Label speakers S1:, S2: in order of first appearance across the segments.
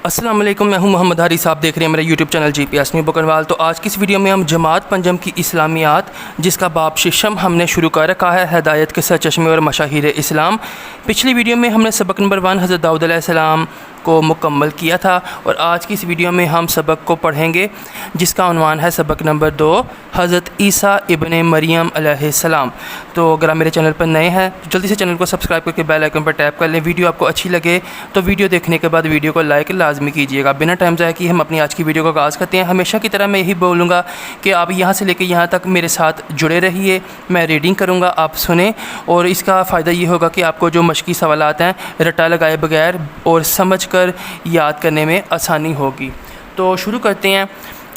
S1: السلام علیکم، میں ہوں محمد حاری صاحب، دیکھ رہے ہیں میرا یوٹیوب چینل جی پی ایس نیو بکنوال۔ تو آج کی اس ویڈیو میں ہم جماعت پنجم کی اسلامیات، جس کا باب ششم ہم نے شروع کر رکھا ہے، ہدایت کے سرچشمے اور مشاہیر اسلام۔ پچھلی ویڈیو میں ہم نے سبق نمبر 1 حضرت داؤد علیہ السلام کو مکمل کیا تھا، اور آج کی اس ویڈیو میں ہم سبق کو پڑھیں گے جس کا عنوان ہے سبق نمبر 2 حضرت عیسیٰ ابن مریم علیہ السلام۔ تو اگر آپ میرے چینل پر نئے ہیں تو جلدی سے چینل کو سبسکرائب کر کے بیل آئیکن پر ٹیپ کر لیں۔ ویڈیو آپ کو اچھی لگے تو ویڈیو دیکھنے کے بعد ویڈیو کو لائک لازمی کیجیے گا۔ بنا ٹائم ضائع کیے ہم اپنی آج کی ویڈیو کا آغاز کرتے ہیں۔ ہمیشہ کی طرح میں یہی بولوں گا کہ آپ یہاں سے لے کے یہاں تک میرے ساتھ جڑے رہیے، میں ریڈنگ کروں گا، آپ سنیں، اور اس کا فائدہ یہ ہوگا کہ آپ کو جو مشقی سوالات ہیں رٹا لگائے بغیر اور سمجھ کر یاد کرنے میں آسانی ہوگی۔ تو شروع کرتے ہیں۔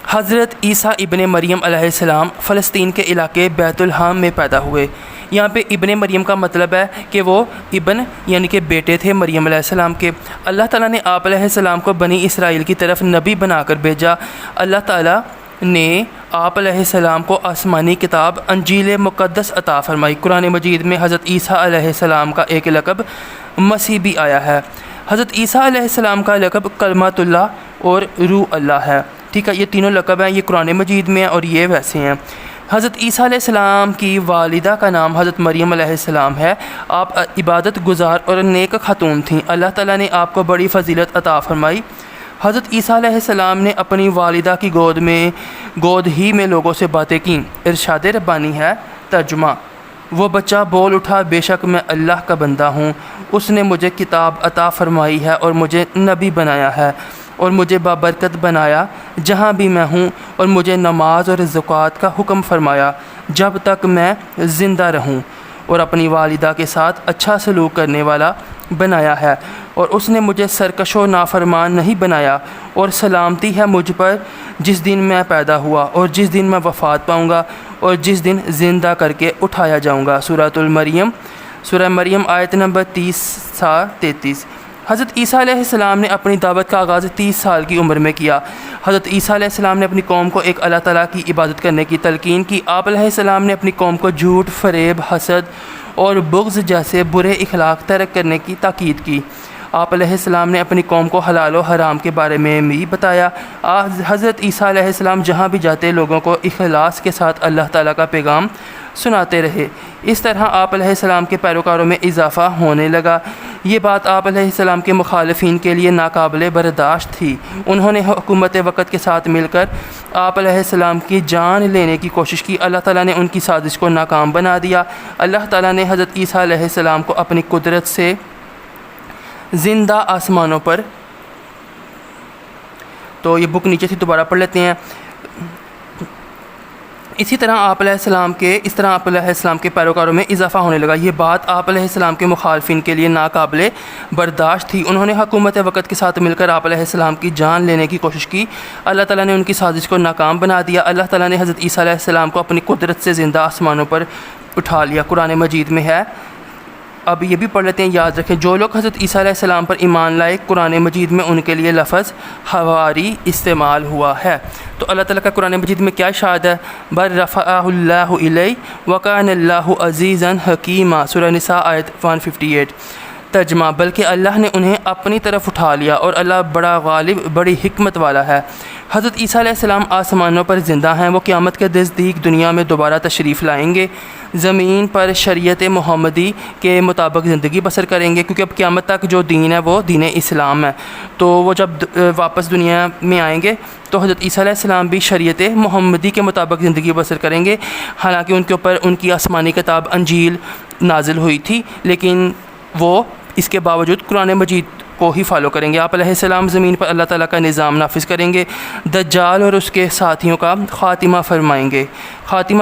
S1: حضرت عیسیٰ ابن مریم علیہ السلام فلسطین کے علاقے بیت الحام میں پیدا ہوئے۔ یہاں پہ ابن مریم کا مطلب ہے کہ وہ ابن یعنی کہ بیٹے تھے مریم علیہ السلام کے۔ اللہ تعالیٰ نے آپ علیہ السلام کو بنی اسرائیل کی طرف نبی بنا کر بھیجا۔ اللہ تعالیٰ نے آپ علیہ السلام کو آسمانی کتاب انجیل مقدس عطا فرمائی۔ قرآن مجید میں حضرت عیسیٰ علیہ السلام کا ایک لقب مسیح بھی آیا ہے۔ حضرت عیسیٰ علیہ السلام کا لقب کلمۃ اللہ اور روح اللہ ہے۔ ٹھیک ہے، یہ تینوں لقب ہیں، یہ قرآن مجید میں ہیں اور یہ ویسے ہیں۔ حضرت عیسیٰ علیہ السلام کی والدہ کا نام حضرت مریم علیہ السلام ہے۔ آپ عبادت گزار اور نیک خاتون تھیں۔ اللہ تعالیٰ نے آپ کو بڑی فضیلت عطا فرمائی۔ حضرت عیسیٰ علیہ السلام نے اپنی والدہ کی گود ہی میں لوگوں سے باتیں کیں۔ ارشاد ربانی ہے، ترجمہ: وہ بچہ بول اٹھا، بے شک میں اللہ کا بندہ ہوں، اس نے مجھے کتاب عطا فرمائی ہے اور مجھے نبی بنایا ہے اور مجھے بابرکت بنایا جہاں بھی میں ہوں، اور مجھے نماز اور زکوٰۃ کا حکم فرمایا جب تک میں زندہ رہوں، اور اپنی والدہ کے ساتھ اچھا سلوک کرنے والا بنایا ہے، اور اس نے مجھے سرکش و نافرمان نہیں بنایا، اور سلامتی ہے مجھ پر جس دن میں پیدا ہوا اور جس دن میں وفات پاؤں گا اور جس دن زندہ کر کے اٹھایا جاؤں گا۔ سورہ مریم آیت نمبر 30 سے 33۔ حضرت عیسیٰ علیہ السلام نے اپنی دعوت کا آغاز 30 سال کی عمر میں کیا۔ حضرت عیسیٰ علیہ السلام نے اپنی قوم کو ایک اللہ تعالیٰ کی عبادت کرنے کی تلقین کی۔ آپ علیہ السلام نے اپنی قوم کو جھوٹ، فریب، حسد اور بغض جیسے برے اخلاق ترک کرنے کی تاکید کی۔ آپ علیہ السلام نے اپنی قوم کو حلال و حرام کے بارے میں بھی بتایا۔ حضرت عیسیٰ علیہ السلام جہاں بھی جاتے لوگوں کو اخلاص کے ساتھ اللہ تعالیٰ کا پیغام سناتے رہے۔ اس طرح آپ علیہ السلام کے پیروکاروں میں اضافہ ہونے لگا۔ یہ بات آپ علیہ السلام کے مخالفین کے لیے ناقابل برداشت تھی۔ انہوں نے حکومت وقت کے ساتھ مل کر آپ علیہ السلام کی جان لینے کی کوشش کی۔ اللہ تعالیٰ نے ان کی سازش کو ناکام بنا دیا۔ اللہ تعالیٰ نے حضرت عیسیٰ علیہ السلام کو اپنی قدرت سے زندہ آسمانوں پر، تو یہ بک نیچے سے دوبارہ پڑھ لیتے ہیں۔ اس طرح آپ علیہ السلام کے پیروکاروں میں اضافہ ہونے لگا۔ یہ بات آپ علیہ السلام کے مخالفین کے لیے ناقابل برداشت تھی۔ انہوں نے حکومت وقت کے ساتھ مل کر آپ علیہ السلام کی جان لینے کی کوشش کی۔ اللہ تعالیٰ نے ان کی سازش کو ناکام بنا دیا۔ اللہ تعالیٰ نے حضرت عیسیٰ علیہ السلام کو اپنی قدرت سے زندہ آسمانوں پر اٹھا لیا۔ قرآن مجید میں ہے، اب یہ بھی پڑھ لیتے ہیں، یاد رکھیں، جو لوگ حضرت عیسیٰ علیہ السلام پر ایمان لائے، قرآن مجید میں ان کے لیے لفظ حواری استعمال ہوا ہے۔ تو اللہ تعالیٰ کا قرآن مجید میں کیا ارشاد ہے؟ بل رفعہ اللہ الیہ وکان اللہ عزیزا حکیما۔ سورہ نساء آیت 158۔ ترجمہ: بلکہ اللہ نے انہیں اپنی طرف اٹھا لیا اور اللہ بڑا غالب، بڑی حکمت والا ہے۔ حضرت عیسیٰ علیہ السلام آسمانوں پر زندہ ہیں۔ وہ قیامت کے نزدیک دنیا میں دوبارہ تشریف لائیں گے، زمین پر شریعت محمدی کے مطابق زندگی بسر کریں گے، کیونکہ اب قیامت تک جو دین ہے وہ دین اسلام ہے۔ تو وہ جب واپس دنیا میں آئیں گے تو حضرت عیسیٰ علیہ السلام بھی شریعت محمدی کے مطابق زندگی بسر کریں گے۔ حالانکہ ان کے اوپر ان کی آسمانی کتاب انجیل نازل ہوئی تھی، لیکن وہ اس کے باوجود قرآن مجید کو ہی فالو کریں گے۔ آپ علیہ السلام زمین پر اللہ تعالیٰ کا نظام نافذ کریں گے، دجال اور اس کے ساتھیوں کا خاتمہ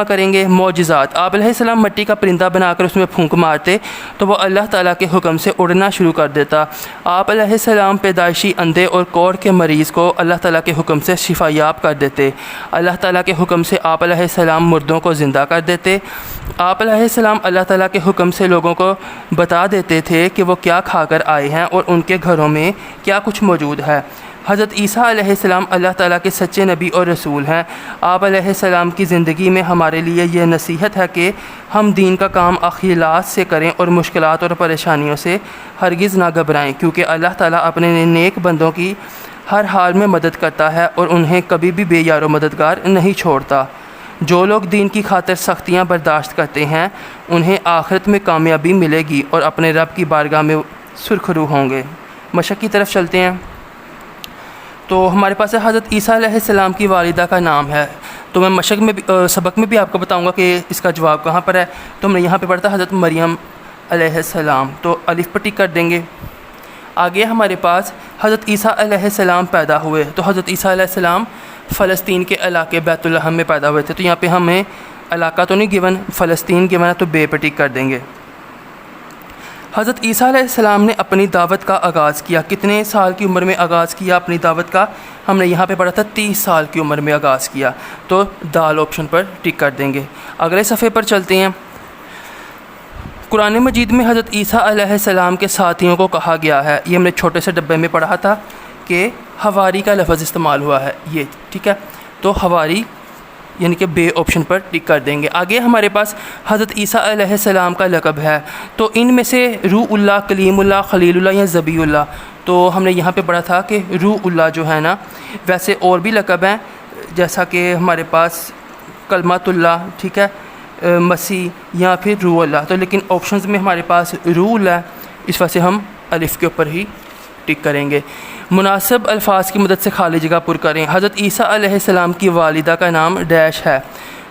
S1: کریں گے۔ معجزات: آپ علیہ السلام مٹی کا پرندہ بنا کر اس میں پھونک مارتے تو وہ اللہ تعالیٰ کے حکم سے اڑنا شروع کر دیتا۔ آپ علیہ السلام پیدائشی اندھے اور کوڑ کے مریض کو اللہ تعالیٰ کے حکم سے شفا یاب کر دیتے۔ اللہ تعالیٰ کے حکم سے آپ علیہ السلام مردوں کو زندہ کر دیتے۔ آپ علیہ السلام اللہ تعالیٰ کے حکم سے لوگوں کو بتا دیتے تھے کہ وہ کیا کھا کر آئے ہیں اور ان کے گھروں میں کیا کچھ موجود ہے۔ حضرت عیسیٰ علیہ السلام اللہ تعالیٰ کے سچے نبی اور رسول ہیں۔ آپ علیہ السلام کی زندگی میں ہمارے لیے یہ نصیحت ہے کہ ہم دین کا کام اخلاص سے کریں اور مشکلات اور پریشانیوں سے ہرگز نہ گھبرائیں، کیونکہ اللہ تعالیٰ اپنے نیک بندوں کی ہر حال میں مدد کرتا ہے اور انہیں کبھی بھی بے یار و مددگار نہیں چھوڑتا۔ جو لوگ دین کی خاطر سختیاں برداشت کرتے ہیں انہیں آخرت میں کامیابی ملے گی اور اپنے رب کی بارگاہ میں سرخرو ہوں گے۔ مشق کی طرف چلتے ہیں۔ تو ہمارے پاس حضرت عیسیٰ علیہ السلام کی والدہ کا نام ہے، تو میں مشق میں سبق میں بھی آپ کو بتاؤں گا کہ اس کا جواب کہاں پر ہے۔ تو ہم نے یہاں پہ پڑھا تھا حضرت مریم علیہ السلام، تو الف پر ٹک کر دیں گے۔ آگے ہمارے پاس حضرت عیسیٰ علیہ السلام پیدا ہوئے، تو حضرت عیسیٰ علیہ السلام فلسطین کے علاقے بیت الحم میں پیدا ہوئے تھے، تو یہاں پہ ہمیں علاقہ تو نہیں گیون، فلسطین گیون ہے، تو بے پر ٹک کر دیں گے۔ حضرت عیسیٰ علیہ السلام نے اپنی دعوت کا آغاز کیا، کتنے سال کی عمر میں آغاز کیا اپنی دعوت کا؟ ہم نے یہاں پہ پڑھا تھا 30 سال کی عمر میں آغاز کیا، تو دال آپشن پر ٹک کر دیں گے۔ اگلے صفحے پر چلتے ہیں۔ قرآن مجید میں حضرت عیسیٰ علیہ السلام کے ساتھیوں کو کہا گیا ہے، یہ ہم نے چھوٹے سے ڈبے میں پڑھا تھا کہ حواری کا لفظ استعمال ہوا ہے، یہ ٹھیک ہے، تو حواری یعنی کہ بے آپشن پر ٹک کر دیں گے۔ آگے ہمارے پاس حضرت عیسیٰ علیہ السلام کا لقب ہے، تو ان میں سے روح اللہ، کلیم اللہ، خلیل اللہ یا ذبی اللہ، تو ہم نے یہاں پہ پڑھا تھا کہ روح اللہ جو ہے نا، ویسے اور بھی لقب ہیں جیسا کہ ہمارے پاس کلمۃ اللہ، ٹھیک ہے، مسیح یا پھر روح اللہ، تو لیکن آپشنز میں ہمارے پاس روح اللہ ہے، اس وجہ سے ہم الف کے اوپر ہی ٹک کریں گے۔ مناسب الفاظ کی مدد سے خالی جگہ پر کریں۔ حضرت عیسیٰ علیہ السلام کی والدہ کا نام ڈیش ہے،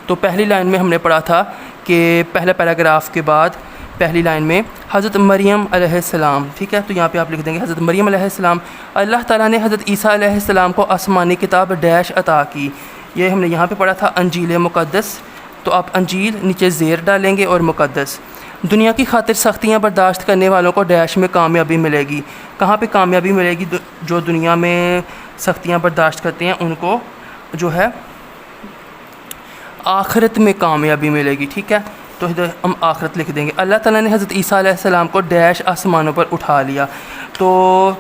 S1: تو پہلی لائن میں ہم نے پڑھا تھا کہ پہلے پیراگراف کے بعد پہلی لائن میں حضرت مریم علیہ السلام، ٹھیک ہے، تو یہاں پہ آپ لکھ دیں گے حضرت مریم علیہ السلام۔ اللہ تعالیٰ نے حضرت عیسیٰ علیہ السلام کو آسمانی کتاب ڈیش عطا کی، یہ ہم نے یہاں پہ پڑھا تھا انجیل مقدس، تو آپ انجیل نیچے زیر ڈالیں گے اور مقدس۔ دنیا کی خاطر سختیاں برداشت کرنے والوں کو ڈیش میں کامیابی ملے گی۔ کہاں پہ کامیابی ملے گی؟ جو دنیا میں سختیاں برداشت کرتے ہیں ان کو جو ہے آخرت میں کامیابی ملے گی، ٹھیک ہے، تو ادھر ہم آخرت لکھ دیں گے۔ اللہ تعالیٰ نے حضرت عیسیٰ علیہ السلام کو ڈیش آسمانوں پر اٹھا لیا، تو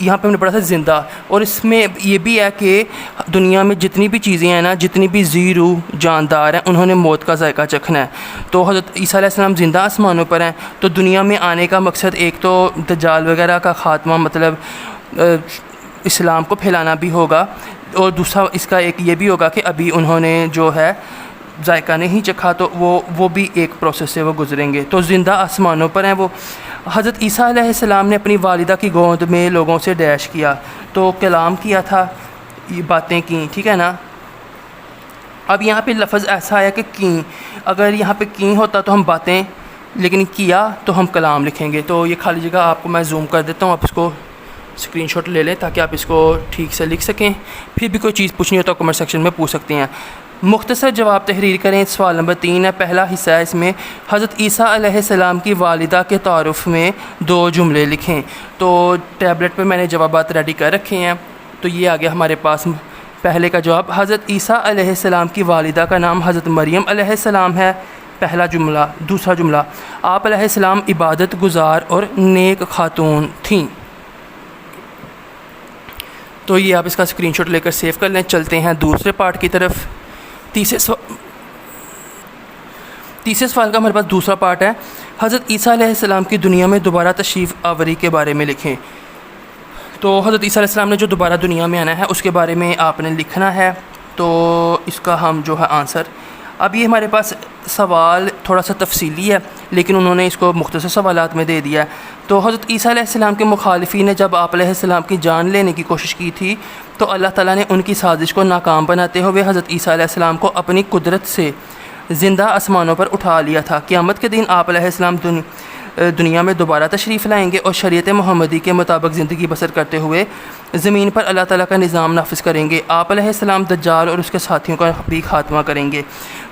S1: یہاں پہ ہم نے پڑھا تھا زندہ، اور اس میں یہ بھی ہے کہ دنیا میں جتنی بھی چیزیں ہیں نا، جتنی بھی ذی روح جاندار ہیں، انہوں نے موت کا ذائقہ چکھنا ہے۔ تو حضرت عیسیٰ علیہ السلام زندہ آسمانوں پر ہیں، تو دنیا میں آنے کا مقصد ایک تو دجال وغیرہ کا خاتمہ، مطلب اسلام کو پھیلانا بھی ہوگا، اور دوسرا اس کا ایک یہ بھی ہوگا کہ ابھی انہوں نے جو ہے ذائقہ نہیں چکھا، تو وہ بھی ایک پروسیس سے وہ گزریں گے، تو زندہ آسمانوں پر ہیں وہ۔ حضرت عیسیٰ علیہ السلام نے اپنی والدہ کی گود میں لوگوں سے ڈیش کیا، تو کلام کیا تھا، یہ باتیں کیں، ٹھیک ہے نا۔ اب یہاں پہ لفظ ایسا ہے کہ کیں، اگر یہاں پہ کیں ہوتا تو ہم باتیں، لیکن کیا تو ہم کلام لکھیں گے۔ تو یہ خالی جگہ آپ کو میں زوم کر دیتا ہوں، آپ اس کو اسکرین شاٹ لے لیں تاکہ آپ اس کو ٹھیک سے لکھ سکیں، پھر بھی کوئی چیز پوچھنی ہو تو کمنٹ سیکشن میں پوچھ سکتے ہیں۔ مختصر جواب تحریر کریں۔ سوال نمبر 3 ہے، پہلا حصہ ہے، اس میں حضرت عیسیٰ علیہ السلام کی والدہ کے تعارف میں 2 جملے لکھیں۔ تو ٹیبلٹ پہ میں نے جوابات ریڈی کر رکھے ہیں، تو یہ آگے ہمارے پاس پہلے کا جواب۔ حضرت عیسیٰ علیہ السلام کی والدہ کا نام حضرت مریم علیہ السلام ہے، پہلا جملہ۔ دوسرا جملہ، آپ علیہ السلام عبادت گزار اور نیک خاتون تھیں۔ تو یہ آپ اس کا اسکرین شاٹ لے کر سیو کر لیں۔ چلتے ہیں دوسرے پارٹ کی طرف۔ تیسرے سوال کا ہمارے پاس دوسرا پارٹ ہے، حضرت عیسیٰ علیہ السلام کی دنیا میں دوبارہ تشریف آوری کے بارے میں لکھیں۔ تو حضرت عیسیٰ علیہ السلام نے جو دوبارہ دنیا میں آنا ہے اس کے بارے میں آپ نے لکھنا ہے، تو اس کا ہم جو ہے آنسر، اب یہ ہمارے پاس سوال تھوڑا سا تفصیلی ہے لیکن انہوں نے اس کو مختصر سوالات میں دے دیا ہے۔ تو حضرت عیسیٰ علیہ السلام کے مخالفین نے جب آپ علیہ السلام کی جان لینے کی کوشش کی تھی تو اللہ تعالیٰ نے ان کی سازش کو ناکام بناتے ہوئے حضرت عیسیٰ علیہ السلام کو اپنی قدرت سے زندہ آسمانوں پر اٹھا لیا تھا۔ قیامت کے دن آپ علیہ السلام دنیا میں دوبارہ تشریف لائیں گے اور شریعت محمدی کے مطابق زندگی بسر کرتے ہوئے زمین پر اللہ تعالیٰ کا نظام نافذ کریں گے۔ آپ علیہ السلام دجال اور اس کے ساتھیوں کا بھی خاتمہ کریں گے۔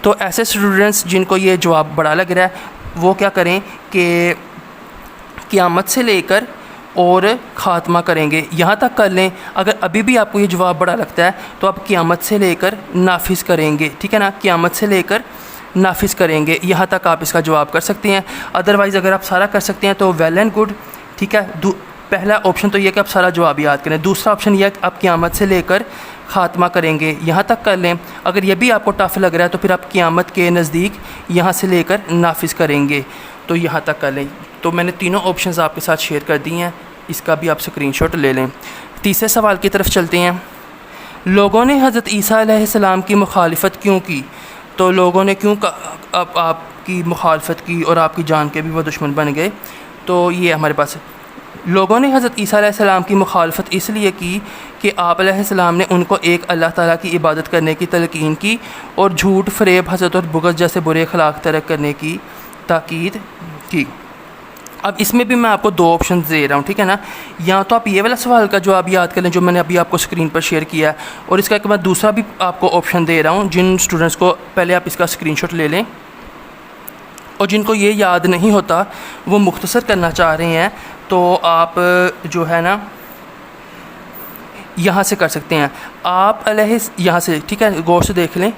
S1: تو ایسے اسٹوڈنٹس جن کو یہ جواب بڑا لگ رہا ہے وہ کیا کریں کہ قیامت سے لے کر اور خاتمہ کریں گے یہاں تک کر لیں۔ اگر ابھی بھی آپ کو یہ جواب بڑا لگتا ہے تو آپ قیامت سے لے کر نافذ کریں گے، ٹھیک ہے نا، قیامت سے لے کر نافذ کریں گے، یہاں تک آپ اس کا جواب کر سکتے ہیں۔ ادروائز اگر آپ سارا کر سکتے ہیں تو ویل اینڈ گڈ، ٹھیک ہے۔ پہلا آپشن تو یہ کہ آپ سارا جواب یاد کریں، دوسرا آپشن یہ ہے کہ آپ قیامت سے لے کر خاتمہ کریں گے، یہاں تک کر لیں۔ اگر یہ بھی آپ کو ٹف لگ رہا ہے تو پھر آپ قیامت کے نزدیک یہاں سے لے کر نافذ کریں گے، تو یہاں تک کر لیں۔ تو میں نے تینوں آپشنز آپ کے ساتھ شیئر کر دی ہیں، اس کا بھی آپ اسکرین شاٹ لے لیں۔ تیسرے سوال کی طرف چلتے ہیں۔ لوگوں نے حضرت عیسیٰ علیہ السلام کی مخالفت کیوں کی؟ تو لوگوں نے کیوں آپ کی مخالفت کی اور آپ کی جان کے بھی وہ دشمن بن گئے؟ تو یہ ہمارے پاس لوگوں نے حضرت عیسیٰ علیہ السلام کی مخالفت اس لیے کی کہ آپ علیہ السلام نے ان کو ایک اللہ تعالیٰ کی عبادت کرنے کی تلقین کی اور جھوٹ، فریب، حسد اور بغض جیسے برے اخلاق ترک کرنے کی تاکید کی۔ اب اس میں بھی میں آپ کو دو آپشنز دے رہا ہوں، ٹھیک ہے نا؟ یا تو آپ یہ والا سوال کا جواب یاد کر لیں جو میں نے ابھی آپ کو اسکرین پر شیئر کیا ہے، اور اس کا ایک میں دوسرا بھی آپ کو آپشن دے رہا ہوں جن اسٹوڈنٹس کو پہلے آپ اس کا اسکرین شاٹ لے لیں اور جن کو یہ یاد نہیں ہوتا وہ مختصر کرنا چاہ رہے ہیں تو آپ جو ہے نا یہاں سے کر سکتے ہیں۔ آپ علیہ یہاں سے، ٹھیک ہے، غور سے دیکھ لیں۔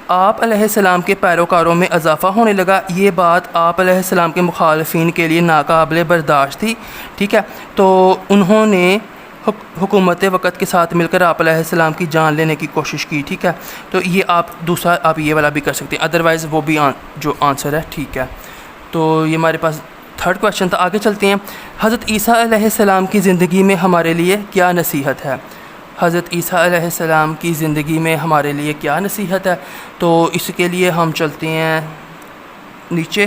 S1: آپ علیہ السلام کے پیروکاروں میں اضافہ ہونے لگا، یہ بات آپ علیہ السلام کے مخالفین کے لیے ناقابل برداشت تھی، ٹھیک ہے؟ تو انہوں نے حکومت وقت کے ساتھ مل کر آپ علیہ السلام کی جان لینے کی کوشش کی، ٹھیک ہے؟ تو یہ آپ دوسرا آپ یہ والا بھی کر سکتے ہیں، ادروائز وہ بھی جو آنسر ہے، ٹھیک ہے؟ تو یہ ہمارے پاس تھرڈ کویشچن تھا۔ آگے چلتے ہیں۔ حضرت عیسیٰ علیہ السلام کی زندگی میں ہمارے لیے کیا نصیحت ہے؟ حضرت عیسیٰ علیہ السلام کی زندگی میں ہمارے لیے کیا نصیحت ہے؟ تو اس کے لیے ہم چلتے ہیں نیچے۔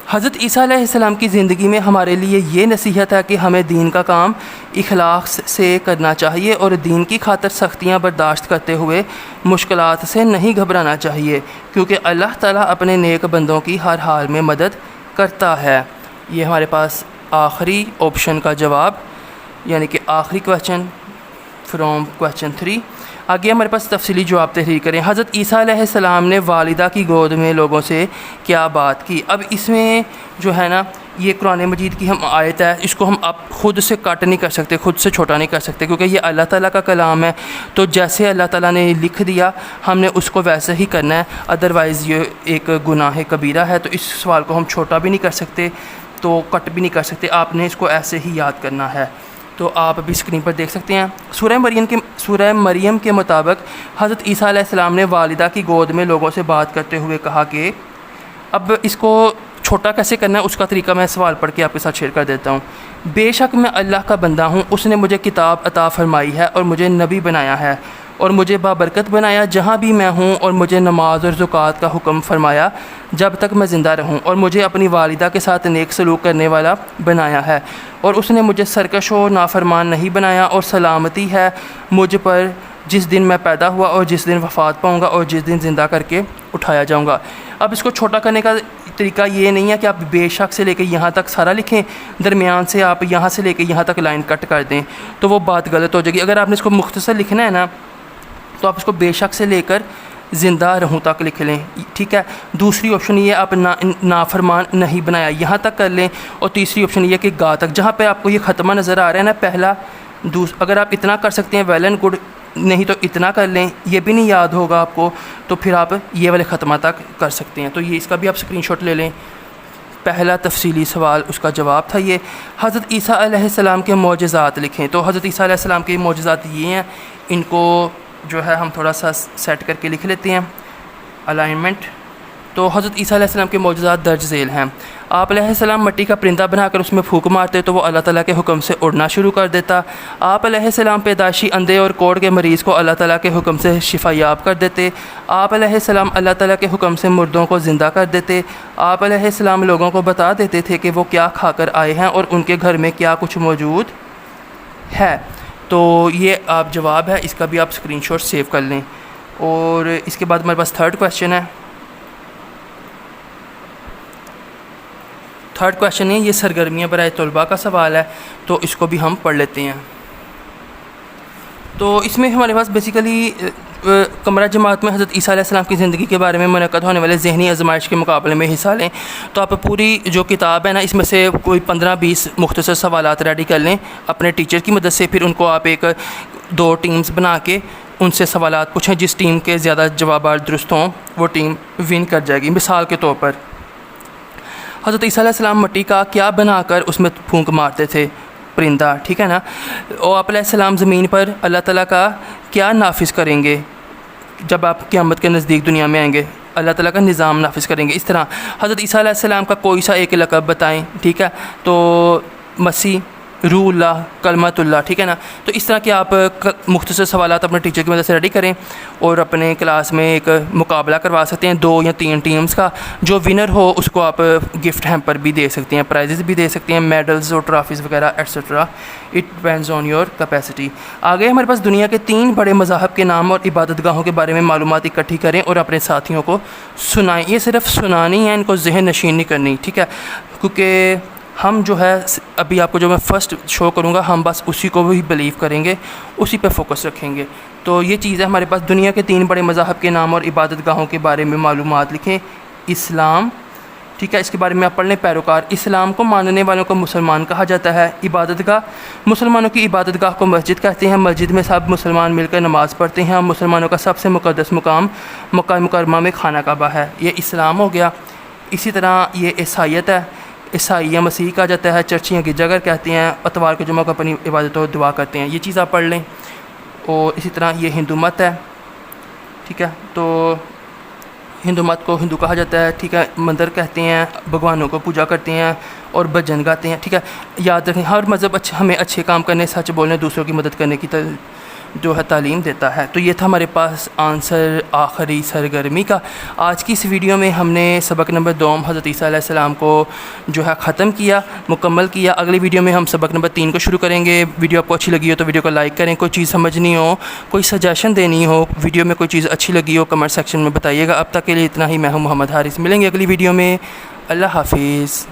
S1: حضرت عیسیٰ علیہ السلام کی زندگی میں ہمارے لیے یہ نصیحت ہے کہ ہمیں دین کا کام اخلاص سے کرنا چاہیے اور دین کی خاطر سختیاں برداشت کرتے ہوئے مشکلات سے نہیں گھبرانا چاہیے، کیونکہ اللہ تعالیٰ اپنے نیک بندوں کی ہر حال میں مدد کرتا ہے۔ یہ ہمارے پاس آخری آپشن کا جواب، یعنی کہ آخری کویشچن فرام کویشچن 3۔ آگے ہمارے پاس تفصیلی جواب تحریر کریں۔ حضرت عیسیٰ علیہ السلام نے والدہ کی گود میں لوگوں سے کیا بات کی؟ اب اس میں جو ہے نا یہ قرآن مجید کی ہم آیت ہے، اس کو ہم آپ خود سے کٹ نہیں کر سکتے، خود سے چھوٹا نہیں کر سکتے، کیونکہ یہ اللہ تعالیٰ کا کلام ہے۔ تو جیسے اللہ تعالیٰ نے لکھ دیا ہم نے اس کو ویسے ہی کرنا ہے، ادروائز یہ ایک گناہ کبیرہ ہے۔ تو اس سوال کو ہم چھوٹا بھی نہیں کر سکتے تو کٹ بھی نہیں کر سکتے، آپ نے اس کو ایسے ہی یاد کرنا ہے۔ تو آپ ابھی اسکرین پر دیکھ سکتے ہیں۔ سورہ مریم کے مطابق حضرت عیسیٰ علیہ السلام نے والدہ کی گود میں لوگوں سے بات کرتے ہوئے کہا کہ اب اس کو چھوٹا کیسے کرنا ہے اس کا طریقہ میں سوال پڑھ کے آپ کے ساتھ شیئر کر دیتا ہوں۔ بے شک میں اللہ کا بندہ ہوں، اس نے مجھے کتاب عطا فرمائی ہے اور مجھے نبی بنایا ہے اور مجھے بابرکت بنایا جہاں بھی میں ہوں، اور مجھے نماز اور زکوٰۃ کا حکم فرمایا جب تک میں زندہ رہوں، اور مجھے اپنی والدہ کے ساتھ نیک سلوک کرنے والا بنایا ہے، اور اس نے مجھے سرکش و نافرمان نہیں بنایا، اور سلامتی ہے مجھ پر جس دن میں پیدا ہوا اور جس دن وفات پاؤں گا اور جس دن زندہ کر کے اٹھایا جاؤں گا۔ اب اس کو چھوٹا کرنے کا طریقہ یہ نہیں ہے کہ آپ بے شک سے لے کے یہاں تک سارا لکھیں، درمیان سے آپ یہاں سے لے کے یہاں تک لائن کٹ کر دیں تو وہ بات غلط ہو جائے گی۔ اگر آپ نے اس کو مختصر لکھنا ہے نا تو آپ اس کو بے شک سے لے کر زندہ رہوں تک لکھ لیں، ٹھیک ہے؟ دوسری آپشن یہ آپ نافرمان نہیں بنایا یہاں تک کر لیں، اور تیسری آپشن یہ کہ گا تک، جہاں پہ آپ کو یہ ختمہ نظر آ رہا ہے نا پہلا اگر آپ اتنا کر سکتے ہیں ویل اینڈ گڈ، نہیں تو اتنا کر لیں، یہ بھی نہیں یاد ہوگا آپ کو تو پھر آپ یہ والے ختمہ تک کر سکتے ہیں۔ تو یہ اس کا بھی آپ اسکرین شاٹ لے لیں۔ پہلا تفصیلی سوال اس کا جواب تھا یہ۔ حضرت عیسیٰ علیہ السلام کے معجزات لکھیں۔ تو حضرت عیسیٰ علیہ السلام کے معجزات یہ ہیں، ان کو جو ہے ہم تھوڑا سا سیٹ کر کے لکھ لیتے ہیں الائنمنٹ۔ تو حضرت عیسیٰ علیہ السلام کے معجزات درج ذیل ہیں۔ آپ علیہ السلام مٹی کا پرندہ بنا کر اس میں پھونک مارتے تو وہ اللہ تعالیٰ کے حکم سے اڑنا شروع کر دیتا۔ آپ علیہ السلام پیدائشی اندھے اور کوڑ کے مریض کو اللہ تعالیٰ کے حکم سے شفا یاب کر دیتے۔ آپ علیہ السلام اللہ تعالیٰ کے حکم سے مردوں کو زندہ کر دیتے۔ آپ علیہ السلام لوگوں کو بتا دیتے تھے کہ وہ کیا کھا کر آئے ہیں اور ان کے گھر میں کیا کچھ موجود ہے۔ تو یہ آپ جواب ہے، اس کا بھی آپ اسکرین شاٹ سیو کر لیں۔ اور اس کے بعد ہمارے پاس تھرڈ کویشچن ہے۔ تھرڈ کویشچن ہے، یہ سرگرمیاں برائے طلباء کا سوال ہے، تو اس کو بھی ہم پڑھ لیتے ہیں۔ تو اس میں ہمارے پاس بیسیکلی کمرہ جماعت میں حضرت عیسیٰ علیہ السلام کی زندگی کے بارے میں منعقد ہونے والے ذہنی آزمائش کے مقابلے میں حصہ لیں۔ تو آپ پوری جو کتاب ہے نا اس میں سے کوئی 15-20 مختصر سوالات ریڈی کر لیں اپنے ٹیچر کی مدد سے، پھر ان کو آپ ایک 2 ٹیمز بنا کے ان سے سوالات پوچھیں، جس ٹیم کے زیادہ جوابات درست ہوں وہ ٹیم ون کر جائے گی۔ مثال کے طور پر حضرت عیسیٰ علیہ السلام مٹی کا کیا بنا کر اس میں پھونک مارتے تھے؟ پرندہ، ٹھیک ہے نا؟ اور آپ علیہ السلام زمین پر اللہ تعالیٰ کا کیا نافذ کریں گے جب آپ قیامت کے نزدیک دنیا میں آئیں گے؟ اللہ تعالیٰ کا نظام نافذ کریں گے۔ اس طرح حضرت عیسیٰ علیہ السلام کا کوئی سا ایک لقب بتائیں، ٹھیک ہے؟ تو مسیح، روح اللہ، کلمۃ اللہ، ٹھیک ہے نا. تو اس طرح کے آپ مختصر سوالات اپنے ٹیچر کی مدد سے ریڈی کریں اور اپنے کلاس میں ایک مقابلہ کروا سکتے ہیں 2 یا 3 ٹیمز کا. جو ونر ہو اس کو آپ گفٹ ہیمپر بھی دے سکتے ہیں، پرائزز بھی دے سکتے ہیں، میڈلز اور ٹرافیز وغیرہ etcetera. It depends on your capacity. آگے ہمارے پاس دنیا کے 3 بڑے مذاہب کے نام اور عبادت گاہوں کے بارے میں معلومات اکٹھی کریں اور اپنے ساتھیوں کو سنائیں. یہ صرف سنانی ہے، ان کو ذہن نشین نہیں کرنی، ٹھیک ہے. کیونکہ ہم جو ہے ابھی آپ کو جو میں فرسٹ شو کروں گا، ہم بس اسی کو بھی بلیو کریں گے، اسی پہ فوکس رکھیں گے. تو یہ چیز ہے ہمارے پاس. دنیا کے 3 بڑے مذاہب کے نام اور عبادت گاہوں کے بارے میں معلومات لکھیں. اسلام، ٹھیک ہے، اس کے بارے میں آپ پڑھ لیں. پیروکار، اسلام کو ماننے والوں کو مسلمان کہا جاتا ہے. عبادت گاہ، مسلمانوں کی عبادت گاہ کو مسجد کہتے ہیں. مسجد میں سب مسلمان مل کر نماز پڑھتے ہیں. مسلمانوں کا سب سے مقدس مقام مکہ مکرمہ میں خانہ کعبہ ہے. یہ اسلام ہو گیا. اسی طرح یہ عیسائیت ہے، عیسائی یا مسیح کہا جاتا ہے. چرچیاں گرجا گھر کہتے ہیں. اتوار کے جمعہ کو اپنی عبادت و دعا کرتے ہیں. یہ چیز آپ پڑھ لیں. اور اسی طرح یہ ہندو مت ہے، ٹھیک ہے. تو ہندو مت کو ہندو کہا جاتا ہے، ٹھیک ہے. مندر کہتے ہیں، بھگوانوں کو پوجا کرتے ہیں اور بھجن گاتے ہیں، ٹھیک ہے. یاد رکھیں ہر مذہب ہمیں اچھے کام کرنے، سچ بولنے، دوسروں کی مدد کرنے کی جو ہے تعلیم دیتا ہے. تو یہ تھا ہمارے پاس آنسر آخری سرگرمی کا. آج کی اس ویڈیو میں ہم نے سبق نمبر 2 حضرت عیسیٰ علیہ السلام کو جو ہے ختم کیا، مکمل کیا. اگلی ویڈیو میں ہم سبق نمبر 3 کو شروع کریں گے. ویڈیو آپ کو اچھی لگی ہو تو ویڈیو کو لائک کریں. کوئی چیز سمجھنی ہو، کوئی سجیشن دینی ہو، ویڈیو میں کوئی چیز اچھی لگی ہو، کمنٹ سیکشن میں بتائیے گا. اب تک کے لیے اتنا ہی. میں ہوں محمد حارث. ملیں گے اگلی ویڈیو میں. اللہ حافظ.